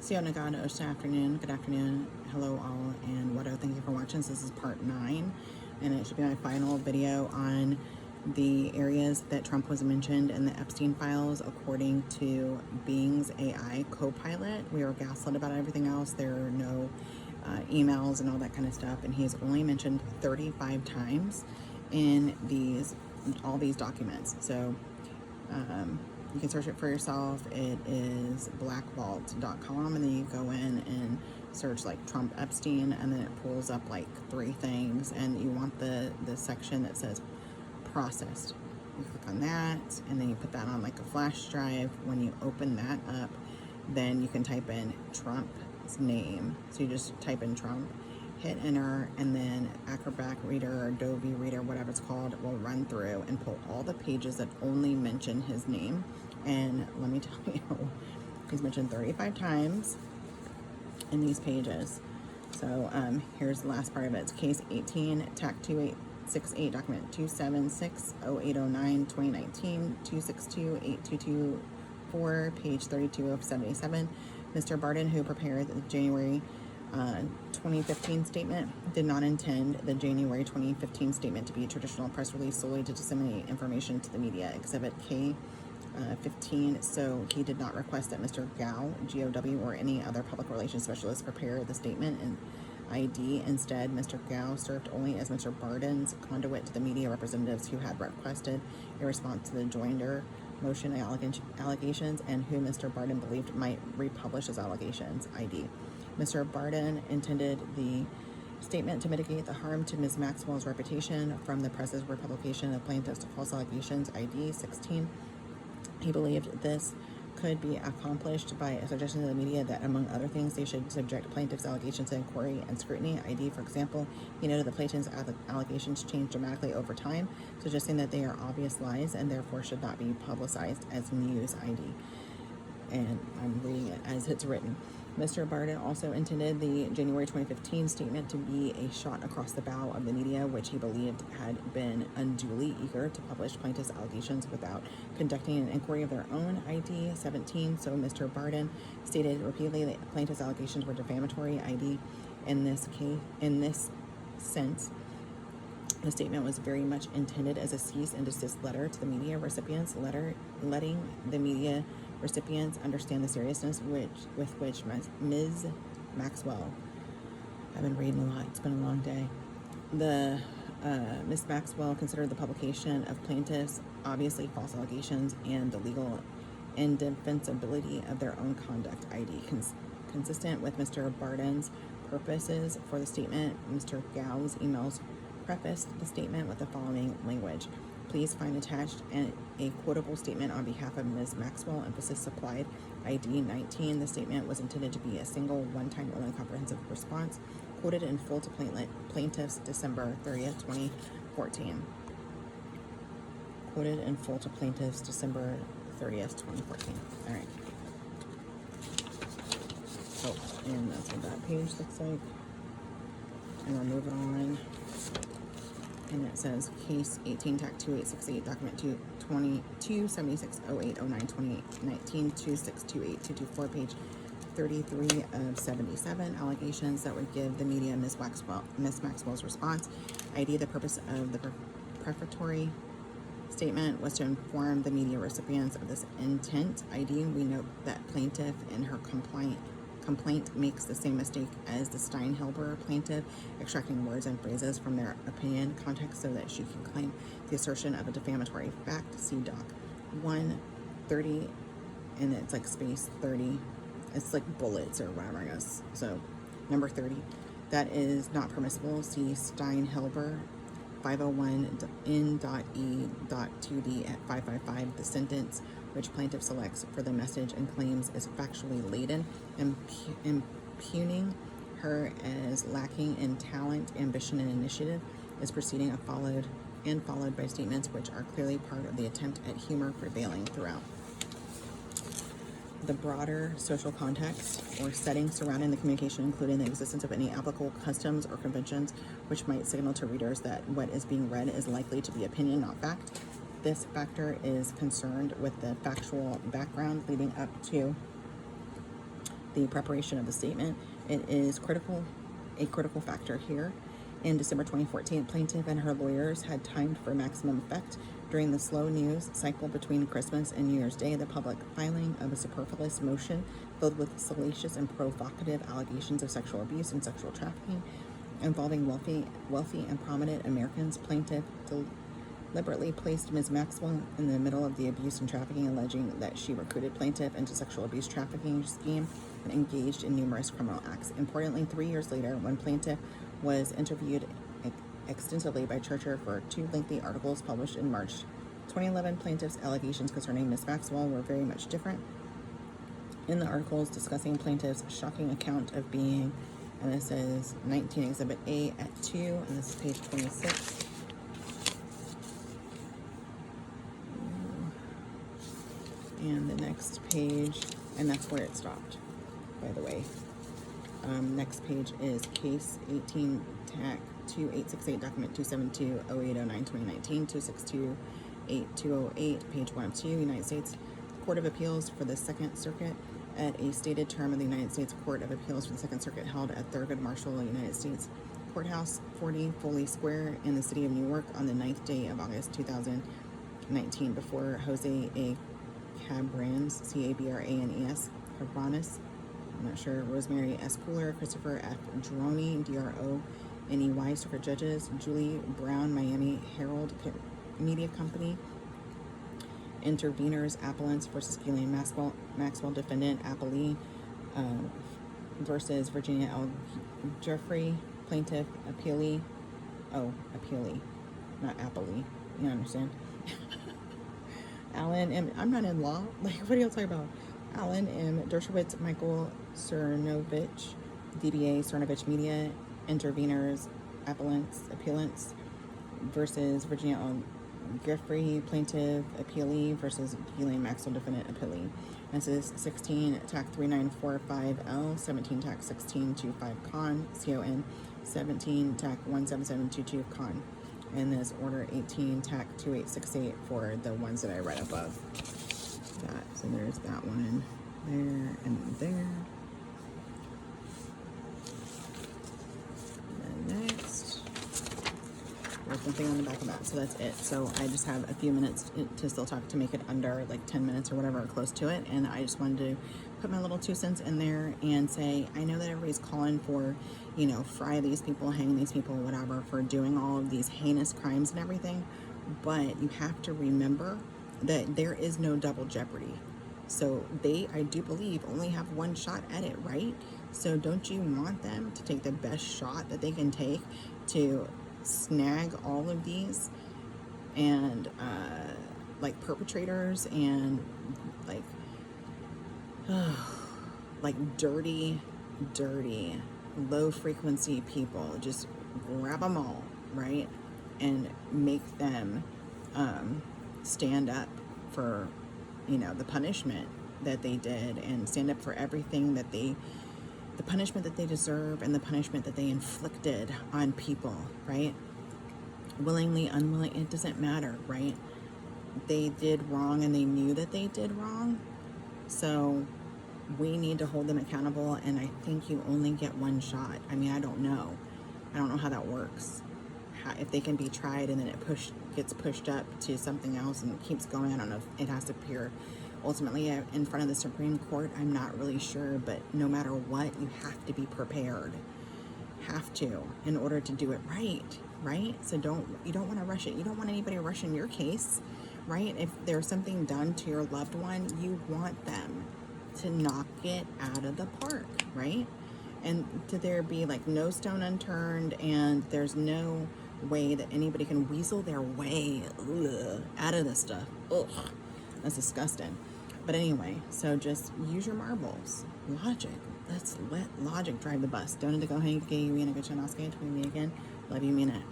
Good afternoon, hello all, and thank you for watching. So this is part 9, and it should be my final video on the areas that Trump was mentioned in the Epstein files according to Bing's AI co-pilot. We were gaslit about everything else. There are no emails and all that kind of stuff, and he is only mentioned 35 times in all these documents. So you can search it for yourself. It is blackvault.com, and then you go in and search like Trump Epstein, and then it pulls up like 3 things, and you want the section that says processed. You click on that, and then you put that on like a flash drive. When you open that up, then you can type in Trump's name. So you just type in Trump, hit enter, and then Acrobat Reader or Adobe Reader, whatever it's called, will run through and pull all the pages that only mention his name. And let me tell you, he's mentioned 35 times in these pages. So here's the last part of it. It's case 18, TAC 2868, document 2760809, 2019, 2628224, page 32 of 77. Mr. Barden, who prepared the January 2015 statement, did not intend the January 2015 statement to be a traditional press release solely to disseminate information to the media. Exhibit K 15, so he did not request that Mr. Gao, G-O-W, or any other public relations specialist prepare the statement and ID. Instead, Mr. Gao served only as Mr. Barden's conduit to the media representatives who had requested a response to the joinder motion allegations and who Mr. Barden believed might republish his allegations. ID. Mr. Barden intended the statement to mitigate the harm to Ms. Maxwell's reputation from the press's republication of plaintiff's false allegations. ID 16. He believed this could be accomplished by a suggestion to the media that, among other things, they should subject plaintiff's allegations to inquiry and scrutiny. ID, for example, he noted the plaintiff's allegations changed dramatically over time, suggesting that they are obvious lies and therefore should not be publicized as news. ID. And I'm reading it as it's written. Mr. Barden also intended the January 2015 statement to be a shot across the bow of the media, which he believed had been unduly eager to publish plaintiff's allegations without conducting an inquiry of their own. ID 17. So Mr. Barden stated repeatedly that plaintiff's allegations were defamatory. ID. In this sense, the statement was very much intended as a cease and desist letter to the media recipients, letting the media recipients understand the seriousness with which Ms. Maxwell, I've been reading a lot, it's been a long day. Ms. Maxwell considered the publication of plaintiffs' obviously false allegations and the legal indefensibility of their own conduct. ID. Consistent with Mr. Barden's purposes for the statement, Mr. Gao's emails prefaced the statement with the following language. Please find attached a quotable statement on behalf of Ms. Maxwell, emphasis supplied. ID 19. The statement was intended to be a single, one-time, only comprehensive response, quoted in full to plaintiffs December 30th, 2014. Quoted in full to plaintiffs December 30th, 2014. All right. Oh, and that's what that page looks like. And we're moving on. And it says case 18, TAC 2868, document 2760809, 2019, 2628224, page 33 of 77. Allegations that would give the media Ms. Maxwell's response. ID. The purpose of the prefatory statement was to inform the media recipients of this intent. ID. We note that plaintiff in her complaint makes the same mistake as the Steinhelber plaintiff, extracting words and phrases from their opinion context so that she can claim the assertion of a defamatory fact. See Doc 130, and it's like space 30. It's like bullets or whatever, I guess. So number 30, that is not permissible. See Steinhelber 501N.E.2D at 555. The sentence which plaintiff selects for the message and claims is factually laden, impugning her as lacking in talent, ambition, and initiative, is proceeding followed by statements which are clearly part of the attempt at humor prevailing throughout. The broader social context or setting surrounding the communication, including the existence of any applicable customs or conventions which might signal to readers that what is being read is likely to be opinion, not fact. This factor is concerned with the factual background leading up to the preparation of the statement. It is a critical factor here. In December 2014, plaintiff and her lawyers had timed for maximum effect during the slow news cycle between Christmas and New Year's Day the public filing of a superfluous motion filled with salacious and provocative allegations of sexual abuse and sexual trafficking involving wealthy and prominent Americans. Plaintiff deliberately placed Ms. Maxwell in the middle of the abuse and trafficking, alleging that she recruited plaintiff into sexual abuse trafficking scheme and engaged in numerous criminal acts. Importantly, 3 years later, when plaintiff was interviewed extensively by Churcher for 2 lengthy articles published in March 2011, plaintiff's allegations concerning Ms. Maxwell were very much different. In the articles discussing plaintiff's shocking account of being, and this is 19 Exhibit A at 2, and this is page 26. And the next page, and that's where it stopped, by the way. Next page is case 18 TAC 2868, document 272 0809 2019 262 8208, page 1 of 2, United States Court of Appeals for the Second Circuit. At a stated term of the United States Court of Appeals for the Second Circuit held at Thurgood Marshall United States Courthouse, 40 Foley Square in the city of Newark on the 9th day of August 2019 before Jose A. Cabranes, C-A-B-R-A-N-E-S, Cabranes, I'm not sure, Rosemary S. Pooler, Christopher F. Droney, D-R-O-N-E-Y, circuit judges, Julie Brown, Miami Herald Media Company, interveners, appellants versus Ghislaine Maxwell, defendant, appellee, versus Virginia L. Jeffrey, plaintiff, appealee, not appellee, you understand? Alan M. I'm not in law. Like, what are you talking about? Alan M. Dershowitz, Michael Cernovich, DBA Cernovich Media, interveners, appellants versus Virginia L. Jeffrey, plaintiff, appealee versus Ghislaine Maxwell, defendant, appealee. This is 16 TAC 3945L, 17 TAC 1625 CON, 17 TAC 17722 CON. And this order 18 TAC 2868 for the ones that I read above. That, so there's that one there and there. And then next, there's nothing on the back of that, so that's it. So I just have a few minutes to still talk to make it under like 10 minutes or whatever, or close to it. And I just wanted to put my little 2 cents in there and say, I know that everybody's calling for, you know, fry these people, hang these people, whatever, for doing all of these heinous crimes and everything. But you have to remember that there is no double jeopardy. So they, I do believe, only have one shot at it, right? So don't you want them to take the best shot that they can take to snag all of these and like perpetrators and like dirty low frequency people, just grab them all, right, and make them stand up for, you know, the punishment that they did, and stand up for everything that the punishment that they deserve and the punishment that they inflicted on people, right? Willingly, unwilling, it doesn't matter, right? They did wrong and they knew that they did wrong. So we need to hold them accountable, and I think you only get one shot. I mean, I don't know how that works. If they can be tried and then it gets pushed up to something else and it keeps going. I don't know if it has to appear ultimately in front of the Supreme Court. I'm not really sure, but no matter what, you have to be prepared. Have to, in order to do it right? So you don't want to rush it. You don't want anybody rushing your case, right? If there's something done to your loved one, you want them to knock it out of the park, right? And to there be like no stone unturned, and there's no way that anybody can weasel their way out of this stuff. Ugh, that's disgusting. But anyway, so just use your marbles. Logic. Let's let logic drive the bus. Don't need to go hang gay, you in a good channel. Tweet me again. Love you, mean it.